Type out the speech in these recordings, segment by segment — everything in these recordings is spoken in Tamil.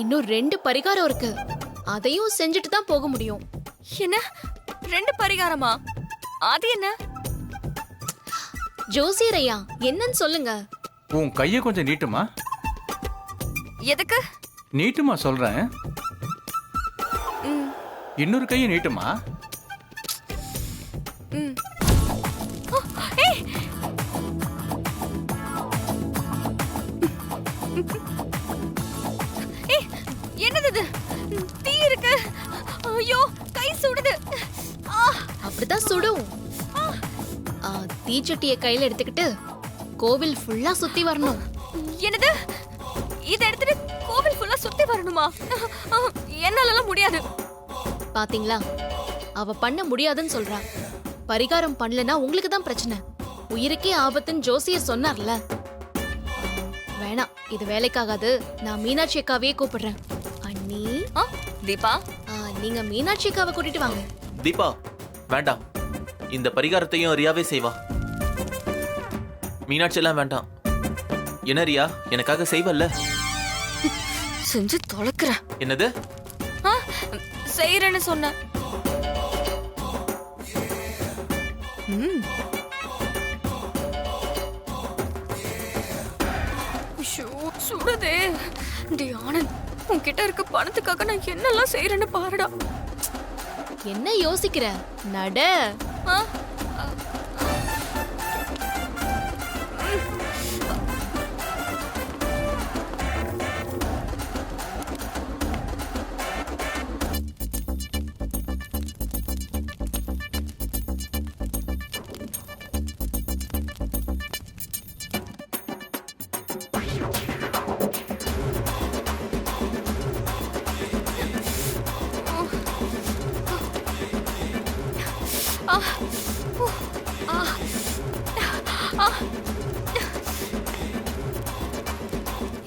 இன்னும் 2 பரிகாரம் இருக்கு. அதையும் செஞ்சுட்டு தான் போக முடியும். என்ன 2 பரிகாரமா? அது என்ன? ஜோசியர் ஐயா, என்னன்னு சொல்லுங்க. உன் கையை கொஞ்சம் நீட்டுமா. எதுக்கு? நீட்டுமா சொல்றேன். ம், இன்னொரு கையை நீட்டுமா. ம். ஓ, ஏய்! ஏய், என்னது இது? தீ இருக்கு. ஐயோ, கை சுடுது. ஆ, அப்படிதான் சுடும். தீச்சட்டியை கையில எடுத்துக்கிட்டு கோவில் ஃபுல்லா சுத்தி வரணும். என்னது? இத எடுத்துட்டு கோவில் ஃபுல்லா சுத்தி வரணுமா? என்னாலலாம் முடியாது. பாத்தீங்களா, அவ பண்ண முடியாதுன்னு சொல்றா. பரிகாரம் பண்ணலனா உங்களுக்கு தான் பிரச்சனை. உயிருக்கே ஆபத்துன்னு ஜோசியர் சொன்னார்ல. வேணாம், இது வேலைக்காகாது. நான் மீனாட்சி அக்காவையே கூப்பிடுறேன். அண்ணி, தீபா, நீங்க மீனாட்சி அக்காவை கூட்டிட்டு வாங்க. தீபா வேண்டாம், இந்த பரிகாரத்தையும் ரியாவே செய்வா. மீனாட்சி எல்லாம் வேண்டாம். என்ன ரியா, எனக்காக செய்வல்ல? செஞ்சு தொலைக்கிறேன். என்னது? செய்யறேன்னு சொன்ன. சுடுதே. டி ஆனந்த், உன்கிட்ட இருக்க பணத்துக்காக நான் என்னெல்லாம் செய்யறேன்னு பாருடா. என்ன யோசிக்கிற? நட. ஆ?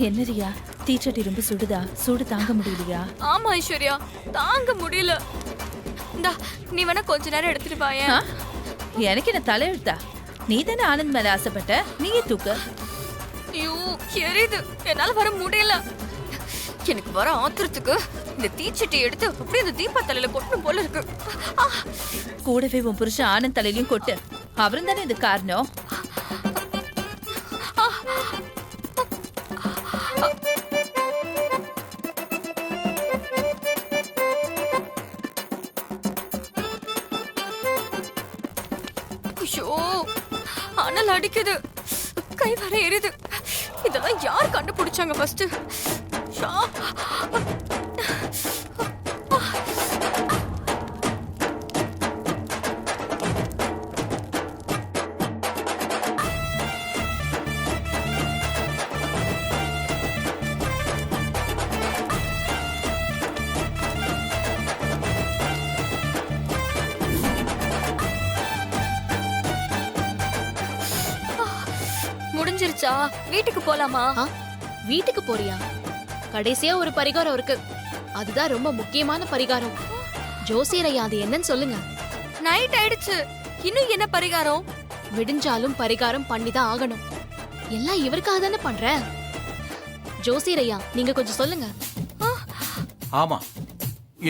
என்ன ரியா, தீச்சட்டி ரொம்ப சுடுதா? சூடு தாங்க முடியலையா? ஆமா ஐஸ்வர்யா, தாங்க முடியல. இந்தா, நீ வேணா கொஞ்ச நேரம் எடுத்துட்டு வாயேன். எனக்கு என்ன தலையெழுத்தா? நீ தானே ஆனந்த் மேல ஆசைப்பட்ட, நீயே தூக்கு. ஐயோ, எரியுது, என்னால வர முடியல. எனக்கு வர ஆத்திரத்துக்கு இந்த தீச்சட்டி எடுத்து அப்படியே இந்த தீபா தலையில கொட்டணும் போல இருக்கு. கூடவே உன் புருஷன் ஆனந்த் தலையிலையும் கொட்டு. அவரும் தானே இது காரணம். ஐயோ, அனல் அடிக்குது, கை வர எரியுது. இதெல்லாம் யார் கண்டுபிடிச்சாங்க ஃபர்ஸ்ட்? முடிஞ்சிருச்சா? வீட்டுக்கு போலாமா? வீட்டுக்கு போறியா? கடைசியா ஒரு பரிகாரம் இருக்கு. அதுதான் ரொம்ப முக்கியமான பரிகாரம். ஜோசியர் ஐயா, அது என்னன்னு சொல்லுங்க. நைட் ஆயிடுச்சு, இன்னும் என்ன பரிகாரம்? விடிஞ்சாலும் பரிகாரம் பண்ணிதான் ஆகணும். எல்லாம் இவருக்காக தானே பண்ற. ஜோசியர் ஐயா, நீங்க கொஞ்சம் சொல்லுங்க. ஆமா,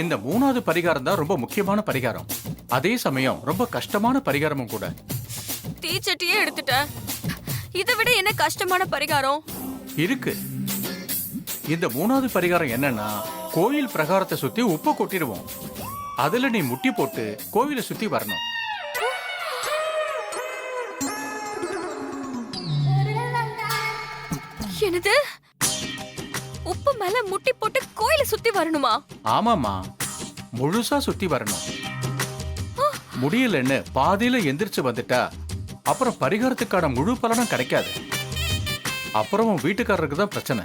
இந்த 3வது பரிகாரம் தான் ரொம்ப முக்கியமான பரிகாரம். அதே சமயம் ரொம்ப கஷ்டமான பரிகாரமும் கூட. தீச்சட்டியே எடுத்துட்ட, இதை விட என்ன கஷ்டமான பரிகாரம் இருக்கு? இந்த 3வது பரிகாரம் என்னன்னா, கோயில் பிரகாரத்தை சுத்தி உப்பு கொட்டிடுவோம். அதுல நீ முட்டி போட்டு கோவிலை சுத்தி வரணும். என்னது? உப்பு மேல முட்டி போட்டு கோயிலை சுத்தி வரணுமா? ஆமாமா, முழுசா சுத்தி வரணும். முடியலன்னு பாதியில எந்திரிச்சு வந்துட்டா அப்புறம் பரிகாரத்துக்கான முழு பலனும் கிடைக்காது. அப்புறம் வீட்டுக்காரருக்கு தான் பிரச்சனை.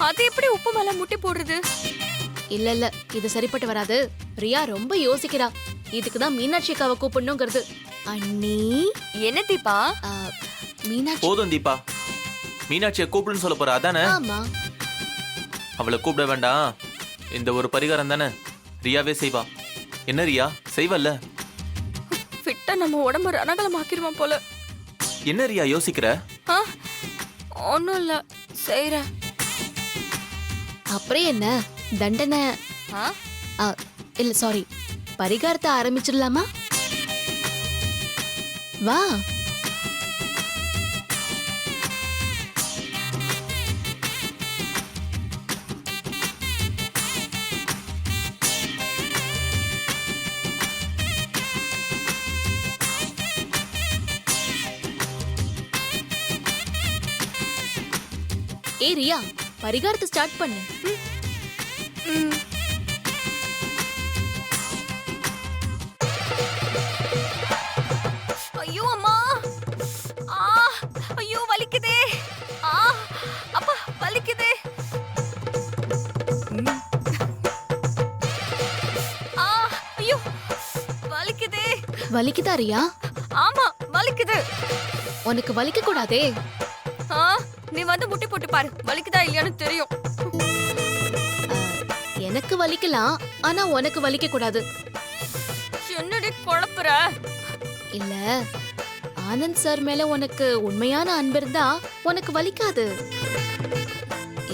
அது எப்படி உப்பு மேல முட்டி போடுறது? இல்ல இல்ல, இது சரிப்பட்டு வராது. ரியா ரொம்ப யோசிக்கிறா. இதுக்குதான் மீனாட்சி அக்காவை கூப்பிடணுங்கிறது. அண்ணி, என்ன தீபா? மீனாட்சி. போதும் தீபா, மீனாட்சியை கூப்பிடுன்னு சொல்ல போற அதானே? ஆமா. அவளை கூப்பிட வேண்டாம். இந்த ஒரு பரிகாரம் தானே, ரியாவே செய்வா. என்ன ரியா, செய்வல்ல? ஃபிட்டா நம்ம உடம்ப ரணகலமாக்கிருவான் போல. என்ன ரியா யோசிக்கிற? ஒன்னும் இல்ல, செய்யறேன். அப்புறம் என்ன தண்டனை? ஆ? ஆ, இல்ல சாரி, பரிகாரத்தை ஆரம்பிச்சிடலாமா? வா. ஏ ரியா, பரிகாரத்தை ஸ்டார்ட் பண்ணு. ம். ஐயோ அம்மா, ஆ, ஐயோ வலிக்குதே, ஆ, அப்பா வலிக்குதே, ஆ, ஐயோ வலிக்குதே, வலிக்குதா ரியா? ஆமா வலிக்குது. உனக்கு வலிக்க கூடாதே. ஆ, நீ வந்து முட்டி போட்டு பாரு, வலிக்குதா இல்லையான்னு தெரியும். எனக்கு வலிக்கலாம், ஆனா உனக்கு வலிக்க கூடாது. என்னடி குழப்புற? இல்ல, ஆனந்த் சார் மேல உனக்கு உண்மையான அன்பு இருந்தா உனக்கு வலிக்காது.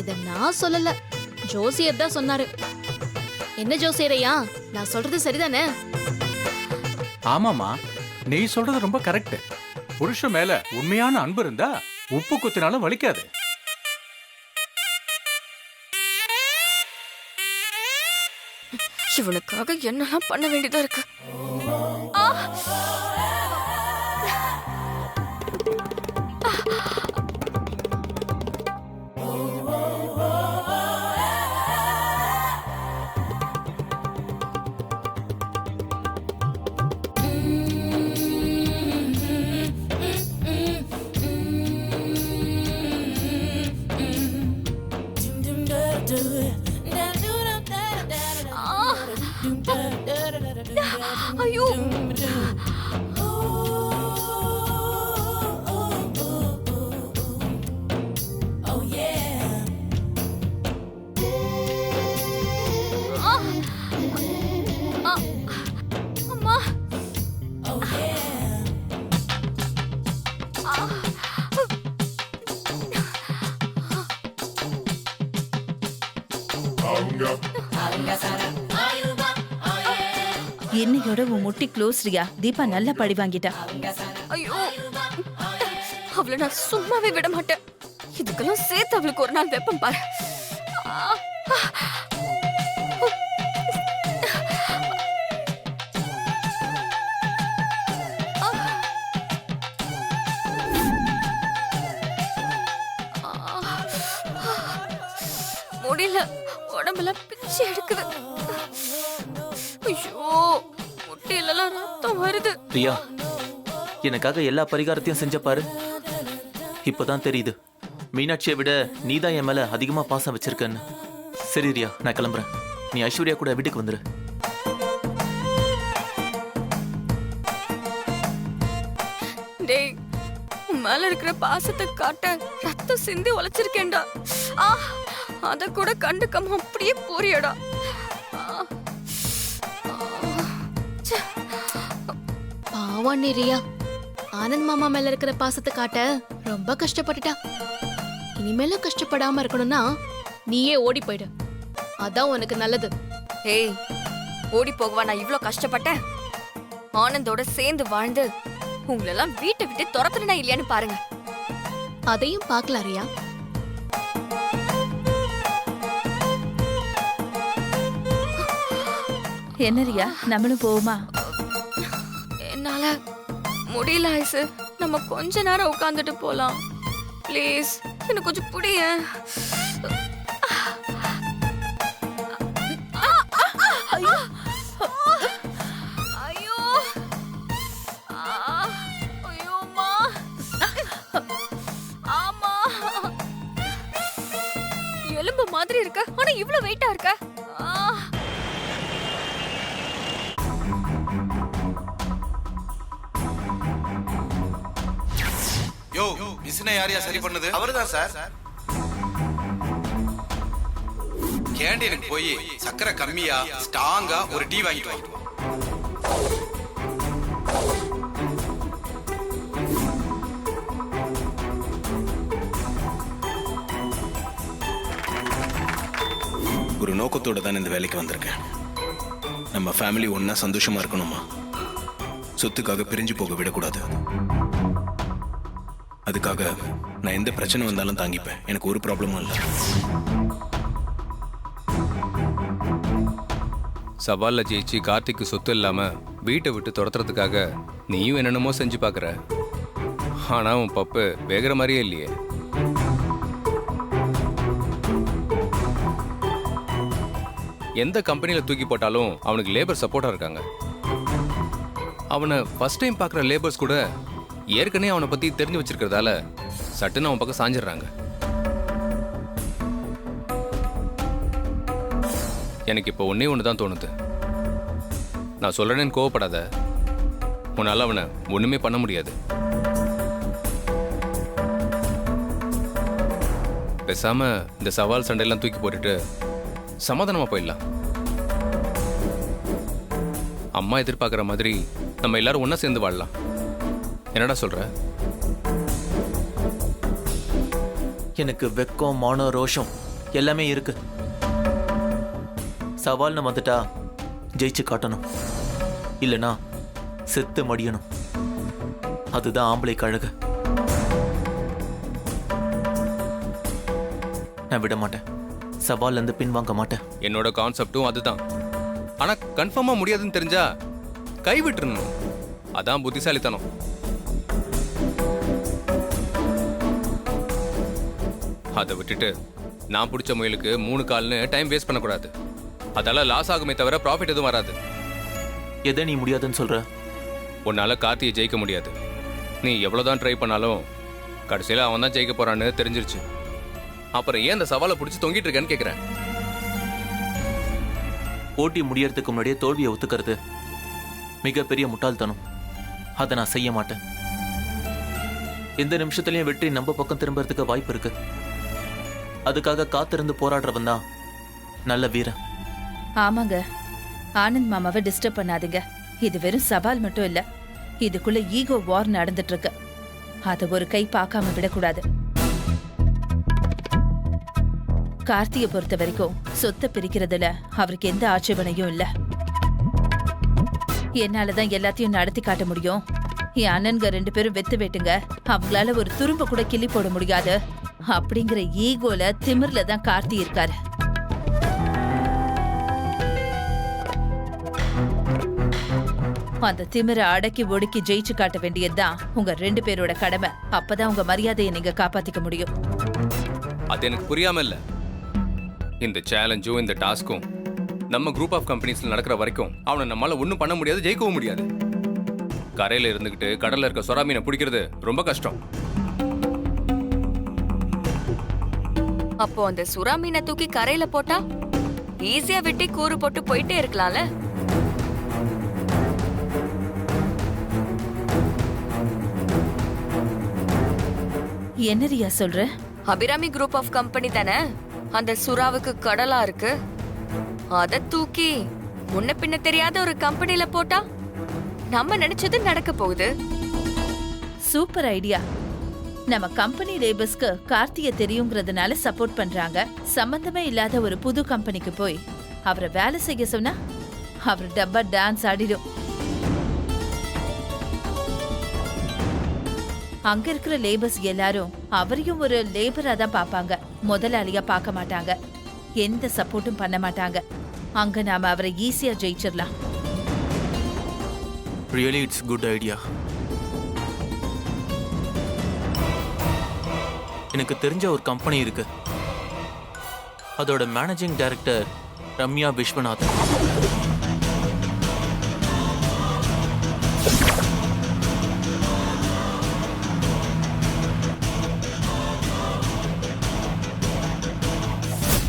இத நான் சொல்லல, ஜோசியர் தான் சொன்னாரு. என்ன ஜோசியரையா, நான் சொல்றது சரிதானே? ஆமாமா, நீ சொல்றது ரொம்ப கரெக்ட். புருஷன் மேல உண்மையான அன்பு இருந்தா உப்பு குத்தினாலும் வலிக்காது. இவனுக்காக என்னெல்லாம் பண்ண வேண்டியதா இருக்கு. ஆ! ஐயோ ஆ! ஆ! அம்மா ஆ! இன்னையோட உன் முட்டி க்ளோஸ் ரியா. தீபா நல்லா பழி வாங்கிட்டா. ஐயோ அவளை நான் சும்மாவே விட மாட்டேன். இதுக்கெல்லாம் சேர்த்து அவளுக்கு ஒரு நாள் வெப்பம் பாரு. ஆ! முடியல, உடம்பெல்லாம் பிச்சு எடுக்குது. ஐயோ முட்டியிலலாம் ரத்தம் வருது. ரியா, எனக்காக எல்லா பரிகாரத்தையும் செஞ்ச பாரு. இப்பதான் தெரியுது, மீனாட்சியை விட நீதான் என் மேல அதிகமா பாசம் வச்சிருக்கன்னு. சரி ரியா, நான் கிளம்புறேன். நீ ஐஸ்வர்யா கூட வீட்டுக்கு வந்துரு. டேய், உன் மேல இருக்கிற பாசத்தை காட்ட ரத்தம் சிந்தி உழைச்சிருக்கேன்டா. ஆ, அத கூட கண்டுக்காம அப்படியே போறியடா. பாவம் நீ ரியா, ஆனந்த் மாமா மேல இருக்கிற பாசத்தை காட்ட ரொம்ப கஷ்டப்பட்டுட்டா. இனிமேலும் கஷ்டப்படாம இருக்கணும்னா நீயே ஓடி போயிடு, அதான் உனக்கு நல்லது. ஏய், ஓடி போகவா நான் இவ்ளோ கஷ்டப்பட்டேன்? ஆனந்தோட சேர்ந்து வாழ்ந்து உங்களெல்லாம் வீட்டை விட்டு துரத்துனா இல்லையான்னு பாருங்க. அதையும் பார்க்கலாம் ரியா. என்ன ரியா, நம்மளும் போவோமா? என்னால முடியல ஐசு, நம்ம கொஞ்ச நேரம் உட்காந்துட்டு போலாம் ப்ளீஸ். எனக்கு கொஞ்சம் புடிய. ஐயோ ஐயோ அம்மா. ஆமா, எலும்பு மாதிரி இருக்க, ஆனா இவ்ளோ வெயிட்டா இருக்க. யோ, மிஷினை யாரையா சரி பண்ணது? அவர்தான் சார். கேண்டீனுக்கு போய் சக்கரை கம்மியா ஸ்ட்ராங்கா ஒரு டீ வாங்கிட்டு வா. ஒரு நோக்கத்தோட தான் இந்த வேலைக்கு வந்திருக்கேன். நம்ம ஃபேமிலி ஒண்ணா சந்தோஷமா இருக்கணுமா, சொத்துக்காக பிரிஞ்சு போக விடக்கூடாது. அதுக்காக நான் எந்த பிரச்சனை வந்தாலும் தாங்கிப்பேன். எனக்கு ஒரு ப்ராப்ளமும் இல்லை. சவாலில் ஜெயிச்சு கார்த்திக்கு சொத்து இல்லாம வீட்டை விட்டு துரத்துறதுக்காக நீயும் என்னென்னமோ செஞ்சு பார்க்குற. ஆனா உன் பப்பு வேகிற மாதிரியே இல்லையே. எந்த கம்பெனியில் தூக்கி போட்டாலும் அவனுக்கு லேபர் சப்போர்ட்டாக இருக்காங்க. அவனை ஃபர்ஸ்ட் டைம் பார்க்குற லேபர்ஸ் கூட ஏற்கனவே அவனை பற்றி தெரிஞ்சு வச்சிருக்கிறதால சட்டுன்னு அவன் பக்கம் சாஞ்சிடுறாங்க. எனக்கு இப்போ ஒன்றே ஒன்று தான் தோணுது. நான் சொல்கிறேன்னு கோவப்படாத. உன்னால் அவனை ஒன்றுமே பண்ண முடியாது. பேசாம இந்த சவால் சண்டையெல்லாம் தூக்கி போட்டுட்டு சமாதானமா போயிடலாம். அம்மா எதிர்பார்க்குற மாதிரி நம்ம எல்லாரும் ஒன்றா சேர்ந்து வாழலாம். என்னடா சொல்ற? எனக்கு வெக்கம், மானம், ரோஷம் எல்லாமே இருக்கு. சவால்னு வந்துட்டா ஜெயிச்சு காட்டணும், இல்லைனா செத்து மடியணும். அதுதான் ஆம்பளைக்கு அழகு. நான் விட மாட்டேன். சவால்ல இருந்து பின்வாங்க மாட்டேன். என்னோட கான்செப்டும் அதுதான். ஆனா கன்ஃபார்மா முடியாதுன்னு தெரிஞ்சா கைவிட்டுறணும். அதான் புத்திசாலித்தனம். அதை விட்டுட்டு நான் பிடிச்ச முயலுக்கு 3 கால்னு டைம் வேஸ்ட் பண்ணக்கூடாது. அதால லாஸ் ஆகுமே தவிர ப்ராஃபிட் எதுவும் வராது. எதை நீ முடியாதுன்னு சொல்ற? உன்னால கார்த்தியை ஜெயிக்க முடியாது. நீ எவ்வளவுதான் ட்ரை பண்ணாலும் கடைசியில் அவன் தான் ஜெயிக்க போறான்னு தெரிஞ்சிருச்சு. அப்புறம் ஏன் அந்த சவாலை பிடிச்சி தொங்கிட்டு இருக்கேன்னு கேட்கிறேன். போட்டி முடியறதுக்கு முன்னாடியே தோல்வியை ஒத்துக்கிறது மிகப்பெரிய முட்டாள்தனம். அதை நான் செய்ய மாட்டேன். எந்த நிமிஷத்துலயும் வெற்றி நம்ம பக்கம் திரும்பறதுக்கு வாய்ப்பு இருக்கு. அதுக்காக காத்திருந்து போராடுறவன் தான் நல்ல வீரன். ஆமாங்க, ஆனந்த் மாமாவை டிஸ்டர்ப் பண்ணாதீங்க. இது வெறும் சவால் மட்டும் இல்ல, இதுக்குள்ள ஈகோ வார் நடந்துட்டு இருக்கு. அதை ஒரு கை பார்க்காம விடக்கூடாது. கார்த்தியை பொறுத்த வரைக்கும் சொத்தை பிரிக்கிறதுல அவருக்கு எந்த ஆட்சேபனையும் இல்ல. என்னாலதான் எல்லாத்தையும் நடத்தி காட்ட முடியும். என் அண்ணன்க 2 பேரும் வெத்து வேட்டுங்க, அவங்களால ஒரு துரும்ப கூட கிள்ளி போட முடியாது அப்படிங்கிற ஈகோல திமிர்ல தான் கார்த்தி இருக்காரு. அந்த திமிரை அடக்கி ஒடுக்கி ஜெயிச்சு காட்ட வேண்டியதுதான் உங்க 2 பேரோட கடமை. அப்பதான் உங்க மரியாதையை நீங்க காப்பாத்திக்க முடியும். அது எனக்கு புரியாம இல்ல. இந்த சேலஞ்சும் இந்த டாஸ்க்கும் நம்ம குரூப் ஆஃப் கம்பெனிஸ்ல நடக்கிற வரைக்கும் அவனை நம்மளால ஒன்றும் பண்ண முடியாது, ஜெயிக்கவும் முடியாது. கரையில இருந்துகிட்டு கடல்ல இருக்க சொரா மீனை பிடிக்கிறது ரொம்ப கஷ்டம். அப்போ அந்த சுறா மீனை தூக்கி கரையில போட்டா ஈஸியா வெட்டி கூறு போட்டு போயிட்டே இருக்கலாம்ல. என்னரியா சொல்ற? அபிராமி குரூப் ஆஃப் கம்பெனி தானே அந்த சுறாவுக்கு கடலா இருக்கு. அத தூக்கி முன்ன பின்ன தெரியாத ஒரு கம்பெனில போட்டா நம்ம நினைச்சது நடக்க போகுது. Super idea. நம்ம கம்பெனி லேபர்ஸ்க்கு கார்த்திய தெரியுங்கிறதுனால சப்போர்ட் பண்றாங்க. சம்பந்தமே இல்லாத ஒரு புது கம்பெனிக்கு போய் அவரை வேலை செய்ய சொன்னா அவர் டப்பா டான்ஸ் ஆடிடும். அங்க இருக்கிற லேபர்ஸ் எல்லாரும் அவரையும் ஒரு லேபரா தான் பாப்பாங்க, முதலாளியா பார்க்க மாட்டாங்க. எந்த சப்போர்ட்டும் பண்ண மாட்டாங்க. அங்க நாம அவரை ஈஸியா ஜெயிச்சிடலாம். Really it's good idea. எனக்கு தெரிஞ்ச ஒரு கம்பெனி இருக்கு. அதோட மேனேஜிங் டைரக்டர் ரம்யா விஸ்வநாதன்.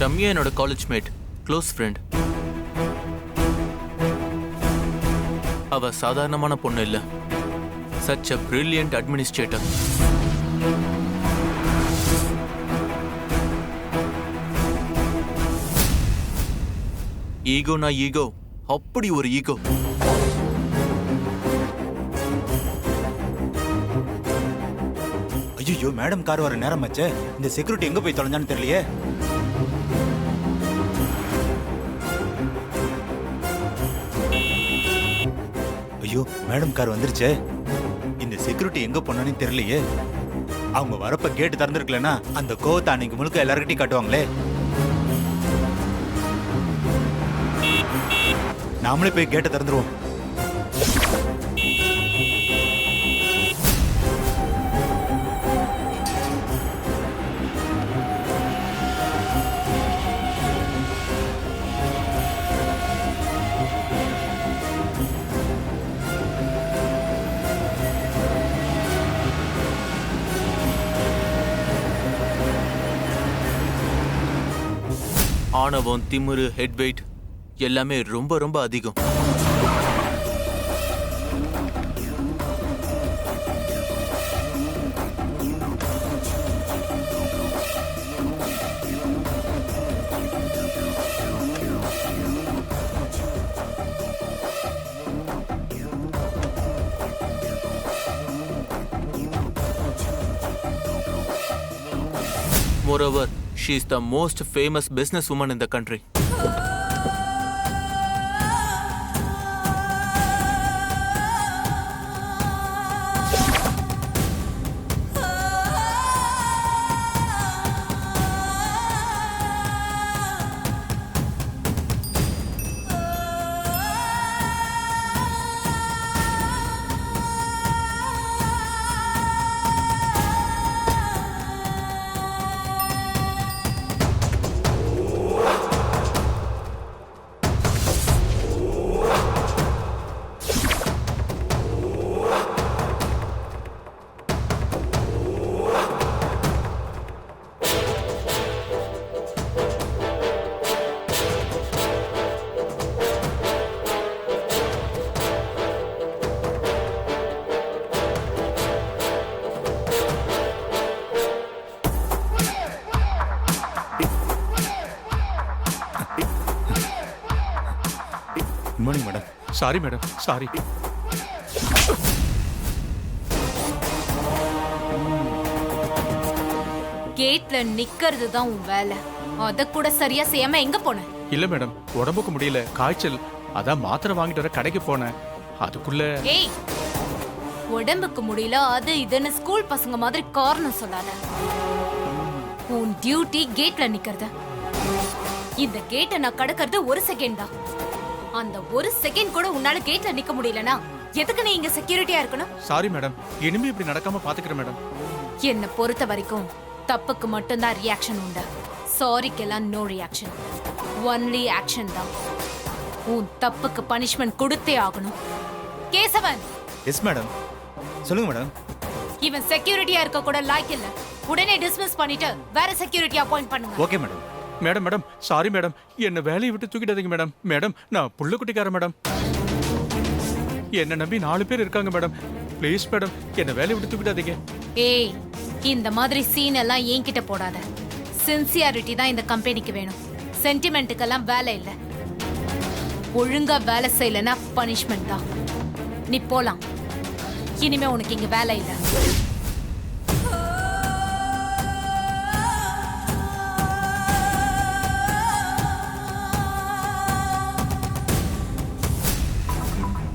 ரம்யா என்னோட காலேஜ் மேட், க்ளோஸ் ஃப்ரெண்ட். அவ சாதாரணமான பொண்ணு இல்ல, such a brilliant administrator. ஈகோனா ஈகோ, அப்படி ஒரு ஈகோ. ஐயோ, மேடம் கார் வர நேரம் ஆச்சு. இந்த செக்யூரிட்டி எங்க போய் தொலைஞ்சான்னு தெரியலையே. ஐயோ மேடம் கார் வந்துருச்சே. இந்த செக்யூரிட்டி எங்க போனானே தெரியலையே. அவங்க வரப்ப கேட்டு திறந்துருக்கலன்னா அந்த கோவத்தை அன்னைக்கு முழுக்க எல்லார்கிட்டையும் காட்டுவாங்களே. நாமளே போய் கேட்டை திறந்துருவோம். ஆணவம், திமிரு, ஹெட் வெயிட் எல்லாமே ரொம்ப ரொம்ப அதிகம். Moreover, she is the most famous businesswoman in the country. Good morning madam. Sorry madam, sorry. கேட்ல நிக்கிறது தான் உன் வேலை. அத கூட சரியா செய்யாம எங்க போன? இல்ல மேடம், உடம்புக்கு முடியல, காய்ச்சல். அதான் மாத்திரை வாங்கிட்டு வர கடைக்கு போனேன். அதுக்குள்ள ஏய், உடம்புக்கு முடியல அது இதுன்னு ஸ்கூல் பசங்க மாதிரி காரணம் சொல்லாத. உன் டியூட்டி கேட்ல நிக்கிறது. இந்த கேட்டை நான் கடக்கிறது 1 செகண்ட் தான். அந்த 1 செகண்ட் கூட உன்னால கேட்ல நிக்க முடியலனா எதுக்கு நீ இங்க செக்யூரிட்டியா இருக்கணும்? சாரி மேடம், இனிமே இப்படி நடக்காம பாத்துக்கிறேன் மேடம். என்ன பொறுத்த வரைக்கும் தப்புக்கு மட்டும்தான் ரியாக்ஷன் உண்டு. சாரிக்கெல்லாம் நோ ரியாக்ஷன், ஒன்லி ஆக்ஷன் தான். உன் தப்புக்கு பனிஷ்மெண்ட் கொடுத்தே ஆகணும். கேசவன். Yes madam. சொல்லுங்க மேடம். இவன் செக்யூரிட்டியா இருக்க கூட லாய்க்கு இல்ல. உடனே டிஸ்மிஸ் பண்ணிட்டு வேற செக்யூரிட்டி அப்பாயிண்ட் பண்ணுங்க. Okay madam. Madam madam, sorry madam, என்ன வேலையை விட்டு தூக்கிடாதீங்க மேடம். மேடம், நான் புள்ளுக்குட்டிக்காரன் மேடம். என்ன நம்பி 4 பேர் இருக்காங்க மேடம். ப்ளீஸ் மேடம், என்ன வேலையை விட்டு தூக்கிடாதீங்க. ஏய், இந்த மாதிரி சீன் எல்லாம் என்கிட்ட போடாத. சின்சியாரிட்டி தான் இந்த கம்பெனிக்கு வேணும். சென்டிமெண்ட்டுக்கெல்லாம் வேலை இல்ல. ஒழுங்கா வேலை செய்யலனா பனிஷ்மெண்ட் தான். நீ போலாம். இனிமே உனக்கு இங்க வேலை இல்ல.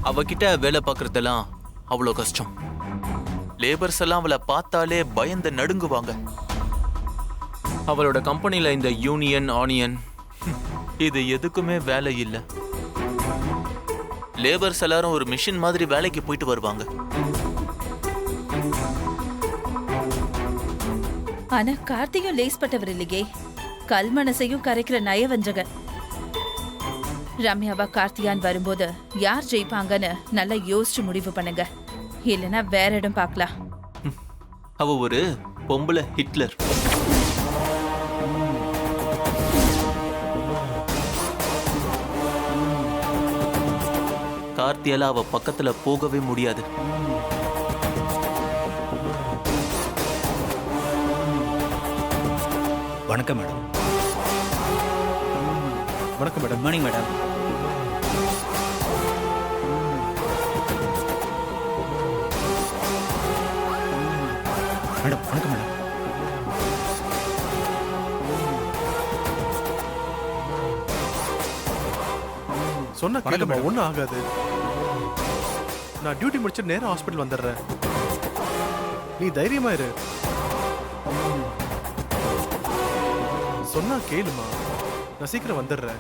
அவகிட்ட வேலை பார்க்கறதெல்லாம் அவ்வளோ கஷ்டம். லேபர்ஸ் எல்லாம் அவளை பார்த்தாலே பயந்து நடுங்குவாங்க. அவளோட கம்பெனில இந்த யூனியன், ஆனியன் இது எதுக்குமே வேலை இல்லை. லேபர்ஸ் எல்லாரும் ஒரு மிஷின் மாதிரி வேலைக்கு போயிட்டு வருவாங்க. ஆனா கார்த்தியும் லேஸ் பட்டவர் இல்லையே. கல் மனசையும் கரைக்கிற நயவஞ்சகன். ரம்யாவா கார்த்தியான் வரும்போது யார் ஜெயிப்பாங்கன்னு நல்லா யோசிச்சு முடிவு பண்ணுங்க. இல்லைன்னா வேற இடம் பார்க்கலாம். அவ ஒரு பொம்பளை ஹிட்லர். கார்த்தியால அவ பக்கத்துல போகவே முடியாது. வணக்கம் மேடம். வணக்கம் மேடம். Morning madam. மேடம் வணக்கம் மேடம். சொன்ன கேளுமா, ஒன்றும் ஆகாது. நான் டியூட்டி முடிச்சு நேரா ஹாஸ்பிட்டல் வந்துடுறேன். நீ தைரியமா இரு. சொன்னா கேளுமா, நான் சீக்கிரம் வந்துடுறேன்.